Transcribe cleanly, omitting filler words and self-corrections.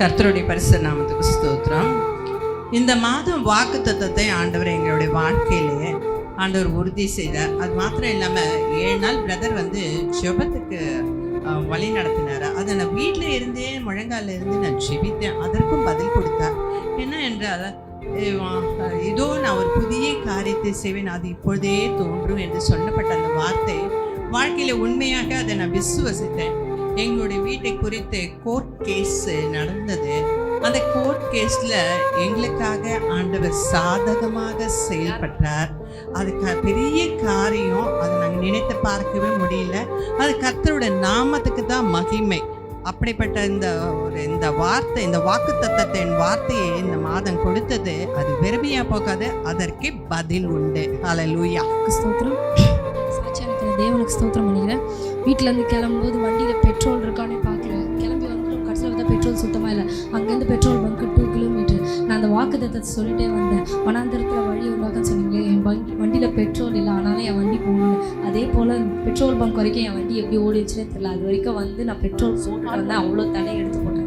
கர்த்தருடைய பரிசுத்த நாமத்துக்கு ஸ்தோத்திரம். இந்த மாதம் வாக்குத்தத்தத்தை ஆண்டவர் எங்களுடைய வாழ்க்கையிலே ஆண்டவர் உறுதி செய்தார். அது மாத்திரம் இல்லாமல் 7 நாள் பிரதர் ஜெபத்துக்கு வழி நடத்தினார். அதை நான் வீட்டில் இருந்தே முழங்கால இருந்து நான் ஜெபித்தேன். அதற்கும் பதில் கொடுத்தார். என்ன என்றால், இதோ நான் ஒரு புதிய காரியத்தை செய்வேன், அது இப்பொழுதே தோன்றும் என்று சொல்லப்பட்ட அந்த வார்த்தை வாழ்க்கையில் உண்மையாக அதை நான் விசுவசித்தேன். எங்களுடைய வீட்டை குறித்து கோர்ட் கேஸ் நடந்தது. அந்த கோர்ட் கேஸில் எங்களுக்காக ஆண்டவர் சாதகமாக செயல்பட்டார். அது பெரிய காரியம், அதை நாங்கள் நினைத்து பார்க்கவே முடியல. அது கர்த்தருடைய நாமத்துக்கு தான் மகிமை. அப்படிப்பட்ட இந்த வார்த்தை, இந்த வாக்குத்தத்தத்தை வார்த்தையை இந்த மாதம் கொடுத்தது, அது வெறுமையா போகாது, அதற்கு பதில் உண்டு. ஹல்லேலூயா. ஸ்தோத்திரம். தேவனுக்கு ஸ்தோத்திரம் பண்ணிக்கிறேன். வீட்டிலேருந்து கிளம்பும்போது வண்டியில் பெட்ரோல் இருக்கானே பார்க்கல. கிளம்பி வந்துடும், கடைசியில் வந்து பெட்ரோல் சுத்தமாக இல்லை. அங்கேருந்து பெட்ரோல் பங்க்கு 2 கிலோமீட்டர். நான் அந்த வாக்குத்தத்தத்தை சொல்லிட்டே வந்தேன். வனாந்திரத்தில் வழி உண்டாக்கன்னு சொன்னீங்க. என் வண்டியில் பெட்ரோல் இல்லை, ஆனாலும் என் வண்டி போகணும். அதே போல் பெட்ரோல் பங்க் வரைக்கும் என் வண்டி எப்படி ஓடிச்சுன்னே தெரியல. அது வரைக்கும் வந்து நான் பெட்ரோல் போட்டு வந்தேன். அவ்வளோ தடை எடுத்து போட்டேன்.